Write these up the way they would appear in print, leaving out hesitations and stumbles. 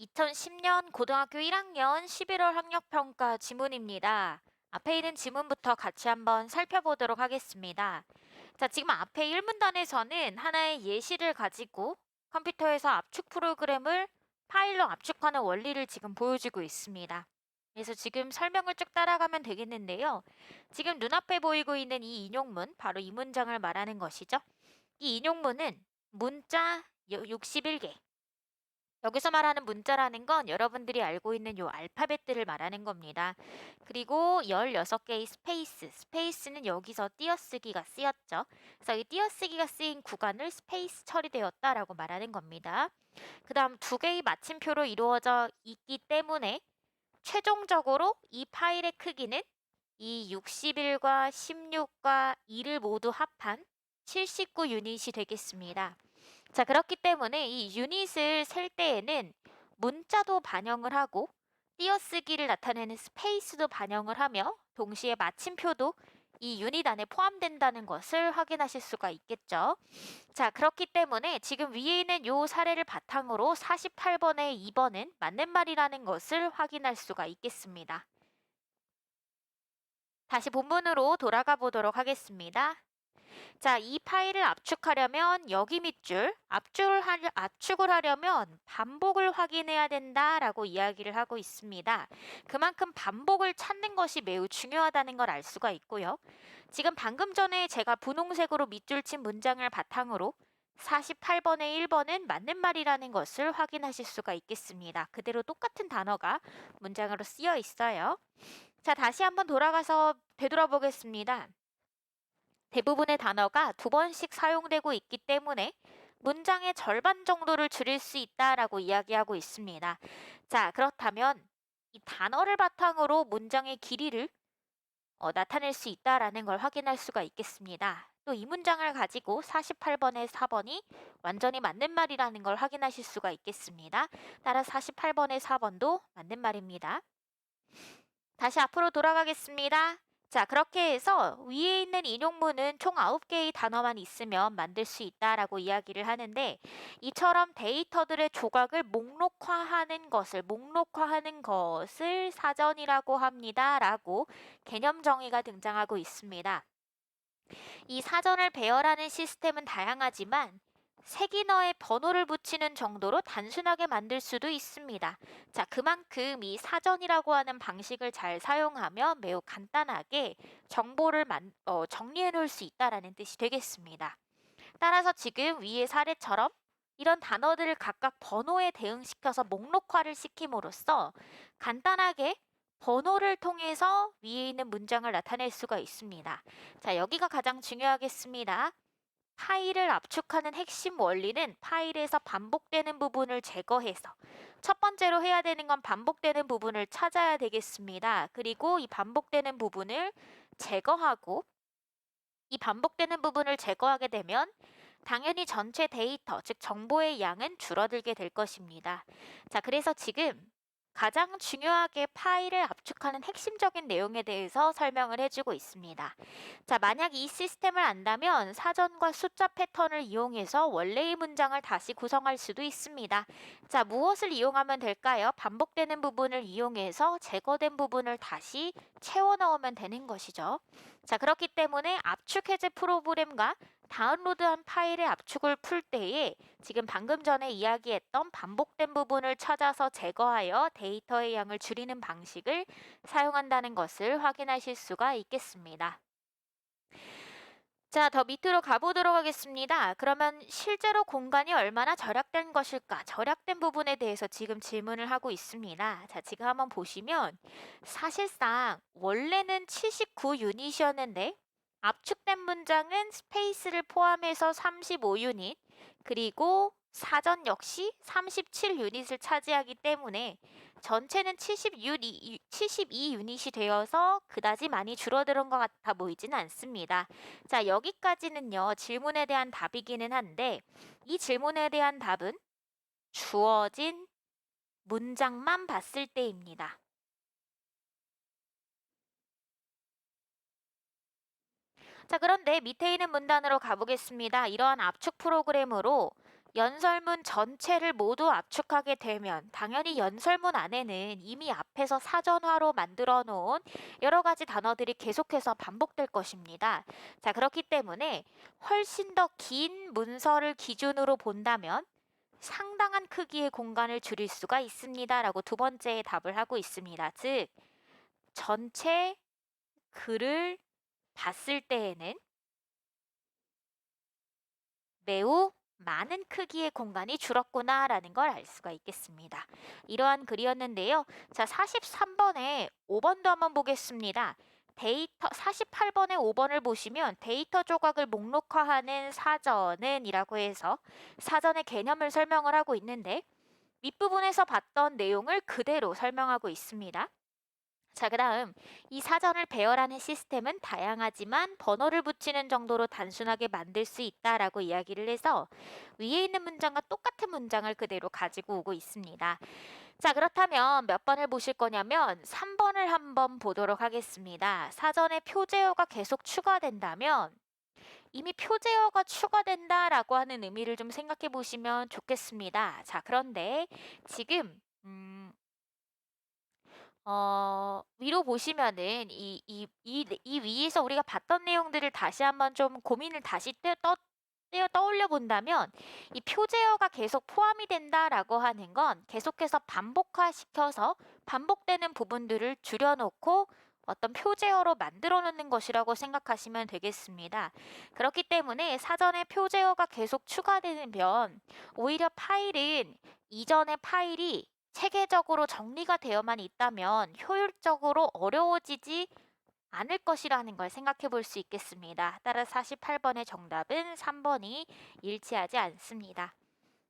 2010년 고등학교 1학년 11월 학력평가 지문입니다. 앞에 있는 지문부터 같이 한번 살펴보도록 하겠습니다. 자, 지금 앞에 1문단에서는 하나의 예시를 가지고 컴퓨터에서 압축 프로그램을 파일로 압축하는 원리를 지금 보여주고 있습니다. 그래서 지금 설명을 쭉 따라가면 되겠는데요. 지금 눈앞에 보이고 있는 이 인용문, 바로 이 문장을 말하는 것이죠. 이 인용문은 문자 61개, 여기서 말하는 문자라는 건 여러분들이 알고 있는 요 알파벳들을 말하는 겁니다. 그리고 16개의 스페이스는 여기서 띄어쓰기가 쓰였죠. 그래서 이 띄어쓰기가 쓰인 구간을 스페이스 처리되었다라고 말하는 겁니다. 그 다음 2개의 마침표로 이루어져 있기 때문에 최종적으로 이 파일의 크기는 이 61과 16과 2를 모두 합한 79 유닛이 되겠습니다. 자, 그렇기 때문에 이 유닛을 셀 때에는 문자도 반영을 하고 띄어쓰기를 나타내는 스페이스도 반영을 하며 동시에 마침표도 이 유닛 안에 포함된다는 것을 확인하실 수가 있겠죠. 자, 그렇기 때문에 지금 위에 있는 요 사례를 바탕으로 48번의 2번은 맞는 말이라는 것을 확인할 수가 있겠습니다. 다시 본문으로 돌아가 보도록 하겠습니다. 자, 이 파일을 압축하려면 여기 밑줄, 압축을 하려면 반복을 확인해야 된다라고 이야기를 하고 있습니다. 그만큼 반복을 찾는 것이 매우 중요하다는 걸 알 수가 있고요. 지금 방금 전에 제가 분홍색으로 밑줄 친 문장을 바탕으로 48번의 1번은 맞는 말이라는 것을 확인하실 수가 있겠습니다. 그대로 똑같은 단어가 문장으로 쓰여 있어요. 자, 다시 한번 돌아가서 되돌아보겠습니다. 대부분의 단어가 2번씩 사용되고 있기 때문에 문장의 절반 정도를 줄일 수 있다라고 이야기하고 있습니다. 자, 그렇다면 이 단어를 바탕으로 문장의 길이를 나타낼 수 있다라는 걸 확인할 수가 있겠습니다. 또 이 문장을 가지고 48번의 4번이 완전히 맞는 말이라는 걸 확인하실 수가 있겠습니다. 따라 48번의 4번도 맞는 말입니다. 다시 앞으로 돌아가겠습니다. 자, 그렇게 해서 위에 있는 인용문은 총 9개의 단어만 있으면 만들 수 있다라고 이야기를 하는데, 이처럼 데이터들의 조각을 목록화하는 것을 사전이라고 합니다. 라고 개념 정의가 등장하고 있습니다. 이 사전을 배열하는 시스템은 다양하지만 색인어에 번호를 붙이는 정도로 단순하게 만들 수도 있습니다. 자, 그만큼 이 사전이라고 하는 방식을 잘 사용하면 매우 간단하게 정보를 정리해 놓을 수 있다라는 뜻이 되겠습니다. 따라서 지금 위의 사례처럼 이런 단어들을 각각 번호에 대응시켜서 목록화를 시킴으로써 간단하게 번호를 통해서 위에 있는 문장을 나타낼 수가 있습니다. 자, 여기가 가장 중요하겠습니다. 파일을 압축하는 핵심 원리는 파일에서 반복되는 부분을 제거해서 첫 번째로 해야 되는 건 반복되는 부분을 찾아야 되겠습니다. 그리고 이 반복되는 부분을 제거하고 이 반복되는 부분을 제거하게 되면 당연히 전체 데이터, 즉 정보의 양은 줄어들게 될 것입니다. 자, 그래서 지금 가장 중요하게 파일을 압축하는 핵심적인 내용에 대해서 설명을 해주고 있습니다. 자, 만약 이 시스템을 안다면 사전과 숫자 패턴을 이용해서 원래의 문장을 다시 구성할 수도 있습니다. 자, 무엇을 이용하면 될까요? 반복되는 부분을 이용해서 제거된 부분을 다시 채워 넣으면 되는 것이죠. 자, 그렇기 때문에 압축 해제 프로그램과 다운로드한 파일의 압축을 풀 때에 지금 방금 전에 이야기했던 반복된 부분을 찾아서 제거하여 데이터의 양을 줄이는 방식을 사용한다는 것을 확인하실 수가 있겠습니다. 자, 더 밑으로 가보도록 하겠습니다. 그러면 실제로 공간이 얼마나 절약된 것일까? 절약된 부분에 대해서 지금 질문을 하고 있습니다. 자, 지금 한번 보시면 사실상 원래는 79 유닛이었는데 압축된 문장은 스페이스를 포함해서 35 유닛, 그리고 사전 역시 37 유닛을 차지하기 때문에 전체는 72 유닛이 되어서 그다지 많이 줄어드는 것 같아 보이지는 않습니다. 자, 여기까지는요, 질문에 대한 답이기는 한데, 이 질문에 대한 답은 주어진 문장만 봤을 때입니다. 자, 그런데 밑에 있는 문단으로 가보겠습니다. 이러한 압축 프로그램으로 연설문 전체를 모두 압축하게 되면 당연히 연설문 안에는 이미 앞에서 사전화로 만들어 놓은 여러 가지 단어들이 계속해서 반복될 것입니다. 자, 그렇기 때문에 훨씬 더 긴 문서를 기준으로 본다면 상당한 크기의 공간을 줄일 수가 있습니다. 라고 두 번째에 답을 하고 있습니다. 즉, 전체 글을 봤을 때에는 매우 많은 크기의 공간이 줄었구나라는 걸 알 수가 있겠습니다. 이러한 글이었는데요. 자, 43번에 5번도 한번 보겠습니다. 데이터 48번에 5번을 보시면 데이터 조각을 목록화하는 사전은 이라고 해서 사전의 개념을 설명을 하고 있는데 윗부분에서 봤던 내용을 그대로 설명하고 있습니다. 자, 그 다음 이 사전을 배열하는 시스템은 다양하지만 번호를 붙이는 정도로 단순하게 만들 수 있다라고 이야기를 해서 위에 있는 문장과 똑같은 문장을 그대로 가지고 오고 있습니다. 자, 그렇다면 몇 번을 보실 거냐면 3번을 한번 보도록 하겠습니다. 사전에 표제어가 계속 추가된다면 이미 표제어가 추가된다라고 하는 의미를 좀 생각해 보시면 좋겠습니다. 자, 그런데 지금 위로 보시면은 이 위에서 우리가 봤던 내용들을 다시 한번 좀 고민을 다시 떠올려 본다면 이 표제어가 계속 포함이 된다라고 하는 건 계속해서 반복화시켜서 반복되는 부분들을 줄여놓고 어떤 표제어로 만들어 놓는 것이라고 생각하시면 되겠습니다. 그렇기 때문에 사전에 표제어가 계속 추가되면 오히려 파일은 이전의 파일이 체계적으로 정리가 되어만 있다면 효율적으로 어려워지지 않을 것이라는 걸 생각해 볼 수 있겠습니다. 따라 48번의 정답은 3번이 일치하지 않습니다.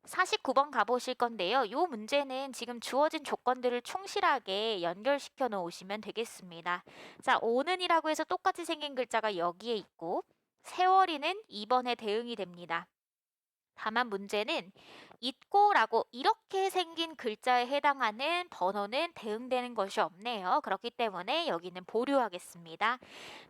49번 가보실 건데요. 이 문제는 지금 주어진 조건들을 충실하게 연결시켜 놓으시면 되겠습니다. 자, 오는이라고 해서 똑같이 생긴 글자가 여기에 있고 세월이는 2번에 대응이 됩니다. 다만 문제는 있고라고 이렇게 생긴 글자에 해당하는 번호는 대응되는 것이 없네요. 그렇기 때문에 여기는 보류하겠습니다.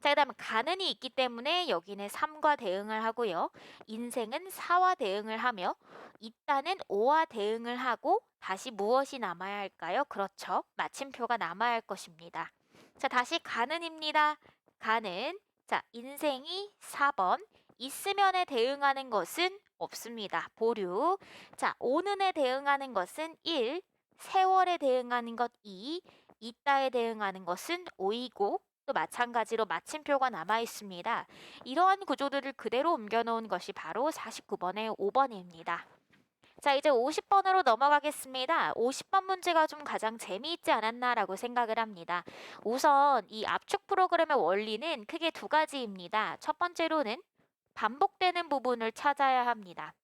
자, 그 다음 가는이 있기 때문에 여기는 3과 대응을 하고요. 인생은 4와 대응을 하며 있다는 5와 대응을 하고 다시 무엇이 남아야 할까요? 그렇죠. 마침표가 남아야 할 것입니다. 자, 다시 가는입니다. 가는. 자, 인생이 4번. 있으면에 대응하는 것은 없습니다. 보류. 자, 오는에 대응하는 것은 1, 세월에 대응하는 것 2, 있다에 대응하는 것은 5이고 또 마찬가지로 마침표가 남아 있습니다. 이러한 구조들을 그대로 옮겨놓은 것이 바로 49번의 5번입니다. 자, 이제 50번으로 넘어가겠습니다. 50번 문제가 좀 가장 재미있지 않았나라고 생각을 합니다. 우선 이 압축 프로그램의 원리는 크게 두 가지입니다. 첫 번째로는 반복되는 부분을 찾아야 합니다.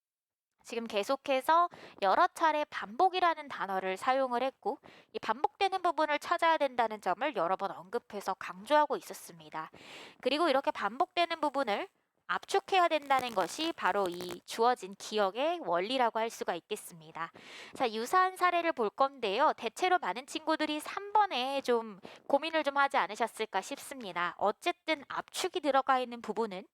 지금 계속해서 여러 차례 반복이라는 단어를 사용을 했고 이 반복되는 부분을 찾아야 된다는 점을 여러 번 언급해서 강조하고 있었습니다. 그리고 이렇게 반복되는 부분을 압축해야 된다는 것이 바로 이 주어진 기억의 원리라고 할 수가 있겠습니다. 자, 유사한 사례를 볼 건데요. 대체로 많은 친구들이 3번에 좀 고민을 좀 하지 않으셨을까 싶습니다. 어쨌든 압축이 들어가 있는 부분은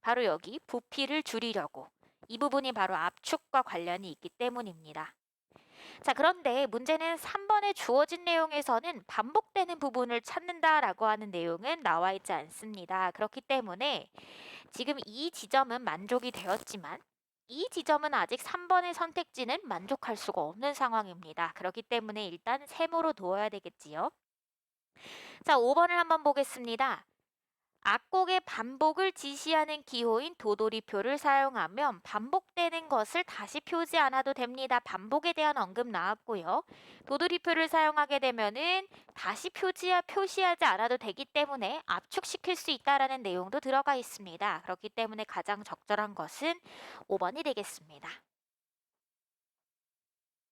바로 여기 부피를 줄이려고 이 부분이 바로 압축과 관련이 있기 때문입니다. 자, 그런데 문제는 3번에 주어진 내용에서는 반복되는 부분을 찾는다라고 하는 내용은 나와 있지 않습니다. 그렇기 때문에 지금 이 지점은 만족이 되었지만 이 지점은 아직 3번의 선택지는 만족할 수가 없는 상황입니다. 그렇기 때문에 일단 세모로 두어야 되겠지요. 자, 5번을 한번 보겠습니다. 악곡의 반복을 지시하는 기호인 도돌이표를 사용하면 반복되는 것을 다시 표지 않아도 됩니다. 반복에 대한 언급 나왔고요. 도돌이표를 사용하게 되면은 다시 표시하지 않아도 되기 때문에 압축시킬 수 있다라는 내용도 들어가 있습니다. 그렇기 때문에 가장 적절한 것은 5번이 되겠습니다.